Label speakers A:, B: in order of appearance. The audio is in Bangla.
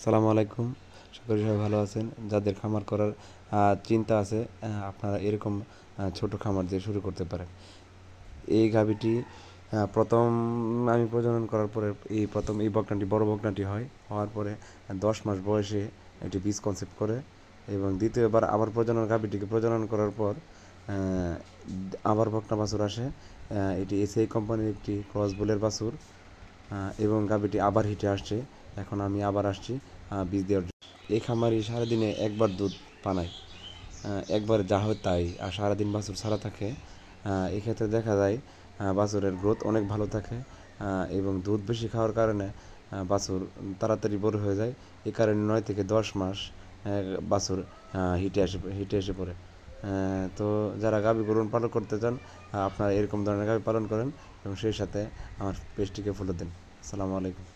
A: সালামু আলাইকুম। আশা করি সবাই ভালো আছেন। যাদের খামার করার চিন্তা আছে, আপনারা এরকম ছোট খামার দিয়ে শুরু করতে পারেন। এই গাভীটি প্রথম আমি প্রজনন করার পরে প্রথম এই বকনাটি বড় বকনাটি হওয়ার পরে 10 মাস বয়সে এটি বীজ কনসেপ্ট করে এবং দ্বিতীয়বার আবার গাভীটিকে প্রজনন করার পর আবার বকনা বাছুর আসে। এটি এসিআই কোম্পানির একটি ক্রস বুলের বাছুর এবং গাভীটি আবার হিটে আসছে। এখন আমি আবার আসছি বীজ দেওয়ার জন্য। এই খামারি সারাদিনে একবার দুধ পানায়, একবার যা হয় তাই, আর সারাদিন বাছুর ছাড়া থাকে। এক্ষেত্রে দেখা যায় বাছুরের গ্রোথ অনেক ভালো থাকে এবং দুধ বেশি খাওয়ার কারণে বাছুর তাড়াতাড়ি বড় হয়ে যায়। এই কারণে 9 থেকে 10 মাস বাছুর হিটে এসে পড়ে। তো যারা গাভী গরু পালন করতে চান, আপনারা এরকম ধরনের গাভী পালন করেন এবং সেই সাথে আমার পেজটিকে ফলো দেন। আসসালামু আলাইকুম।